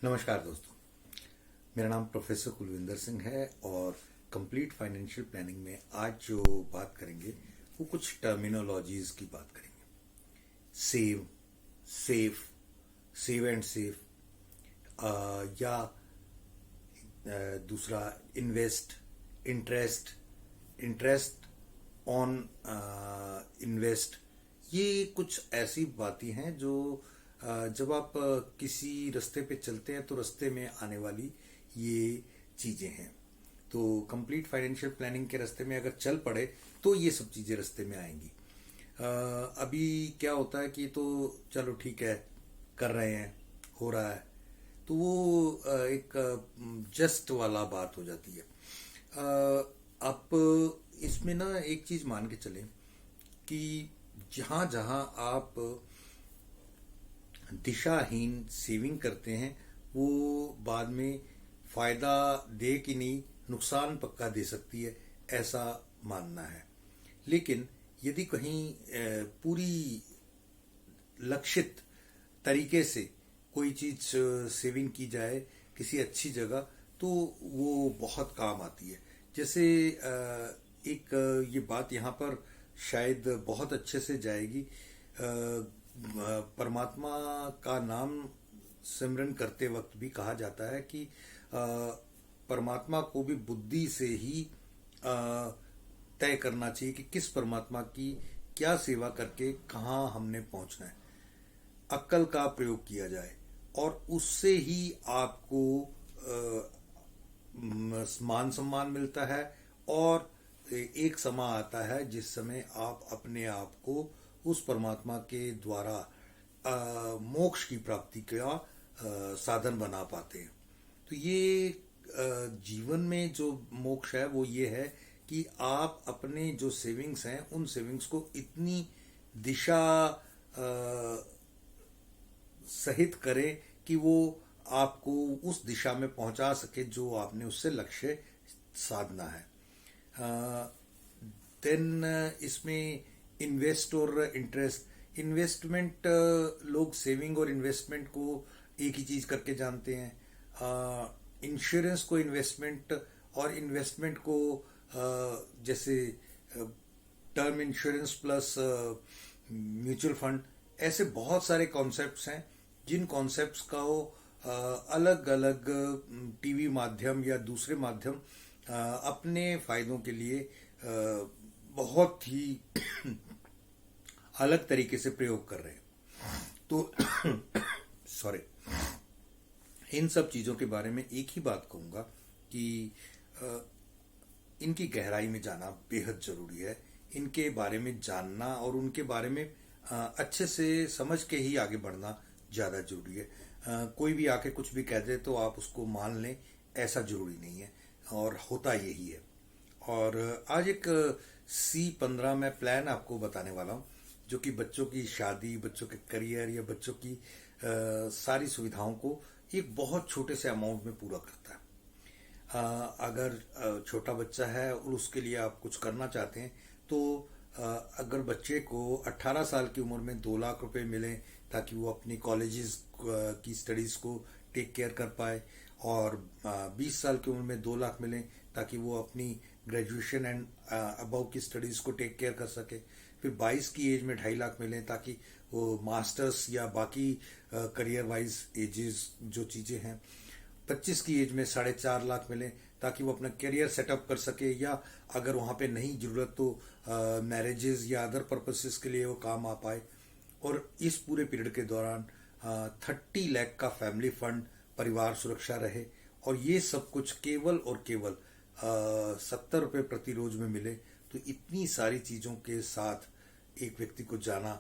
नमस्कार दोस्तों, मेरा नाम प्रोफेसर कुलविंदर सिंह है और कंप्लीट फाइनेंशियल प्लानिंग में आज जो बात करेंगे वो कुछ टर्मिनोलॉजीज की बात करेंगे। Save, safe, save and safe, या दूसरा invest, interest, interest on invest. ये कुछ ऐसी बातें हैं जो जब आप किसी रास्ते पे चलते हैं तो रास्ते में आने वाली ये चीजें हैं। तो कंप्लीट फाइनेंशियल प्लानिंग के रास्ते में अगर चल पड़े तो ये सब चीजें रास्ते में आएंगी। अभी क्या होता है कि तो चलो ठीक है, कर रहे हैं, हो रहा है, तो वो एक जस्ट वाला बात हो जाती है। आप इसमें ना एक चीज मान के चलें कि जहां जहां आप दिशाहीन सेविंग करते हैं वो बाद में फायदा दे कि नहीं, नुकसान पक्का दे सकती है, ऐसा मानना है। लेकिन यदि कहीं पूरी लक्षित तरीके से कोई चीज सेविंग की जाए किसी अच्छी जगह तो वो बहुत काम आती है। जैसे एक ये बात यहाँ पर शायद बहुत अच्छे से जाएगी। परमात्मा का नाम सिमरन करते वक्त भी कहा जाता है कि परमात्मा को भी बुद्धि से ही तय करना चाहिए कि किस परमात्मा की क्या सेवा करके कहाँ हमने पहुंचना है। अक्ल का प्रयोग किया जाए और उससे ही आपको मान सम्मान मिलता है और एक समय आता है जिस समय आप अपने आप को उस परमात्मा के द्वारा मोक्ष की प्राप्ति का साधन बना पाते हैं। तो ये जीवन में जो मोक्ष है वो ये है कि आप अपने जो सेविंग्स हैं उन सेविंग्स को इतनी दिशा सहित करें कि वो आपको उस दिशा में पहुंचा सके जो आपने उससे लक्ष्य साधना है। देन इसमें इन्वेस्ट और इंटरेस्ट। इन्वेस्टमेंट, लोग सेविंग और इन्वेस्टमेंट को एक ही चीज करके जानते हैं। इंश्योरेंस को इन्वेस्टमेंट और इन्वेस्टमेंट को जैसे term insurance plus mutual fund, ऐसे बहुत सारे कॉन्सेप्ट्स हैं जिन कॉन्सेप्ट्स का वो अलग अलग टीवी माध्यम या दूसरे माध्यम अपने फायदों के लिए बहुत ही अलग तरीके से प्रयोग कर रहे हैं। तो सॉरी, इन सब चीजों के बारे में एक ही बात कहूंगा कि इनकी गहराई में जाना बेहद जरूरी है। इनके बारे में जानना और उनके बारे में अच्छे से समझ के ही आगे बढ़ना ज्यादा जरूरी है। कोई भी आके कुछ भी कह दे तो आप उसको मान लें, ऐसा जरूरी नहीं है और होता यही है। और आज एक C15 में प्लान आपको बताने वाला हूं जो कि बच्चों की शादी, बच्चों के करियर या बच्चों की सारी सुविधाओं को एक बहुत छोटे से अमाउंट में पूरा करता है। अगर छोटा बच्चा है और उसके लिए आप कुछ करना चाहते हैं तो अगर बच्चे को 18 साल की उम्र में 2 लाख रुपए मिले ताकि वो अपनी कॉलेजेस की स्टडीज को टेक केयर कर पाए, और 20 साल की उम्र में 2 लाख मिले ताकि वो अपनी ग्रेजुएशन एंड अबव की स्टडीज को टेक केयर कर सके, फिर 22 की एज में 2.5 लाख मिले ताकि वो मास्टर्स या बाकी करियर वाइज एजेस जो चीजें हैं, 25 की एज में 4.5 लाख मिले ताकि वो अपना करियर सेटअप कर सके, या अगर वहां पे नहीं जरूरत तो मैरिजेस या अदर पर्पसेस के लिए वो काम आ पाए। और इस पूरे पीरियड के दौरान 30 लाख का फैमिली फंड, परिवार सुरक्षा रहे, और ये सब कुछ केवल और केवल 70 रुपए प्रति रोज में मिले। तो इतनी सारी चीजों के साथ एक व्यक्ति को जाना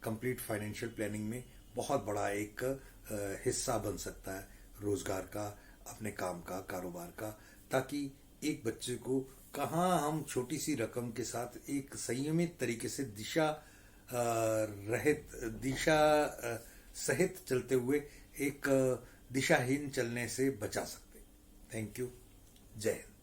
कंप्लीट फाइनेंशियल प्लानिंग में बहुत बड़ा एक हिस्सा बन सकता है रोजगार का, अपने काम का, कारोबार का, ताकि एक बच्चे को कहाँ हम छोटी सी रकम के साथ एक संयमित तरीके से दिशा सहित चलते हुए एक दिशाहीन चलने से बचा सकते। Thank you. जय हिंद।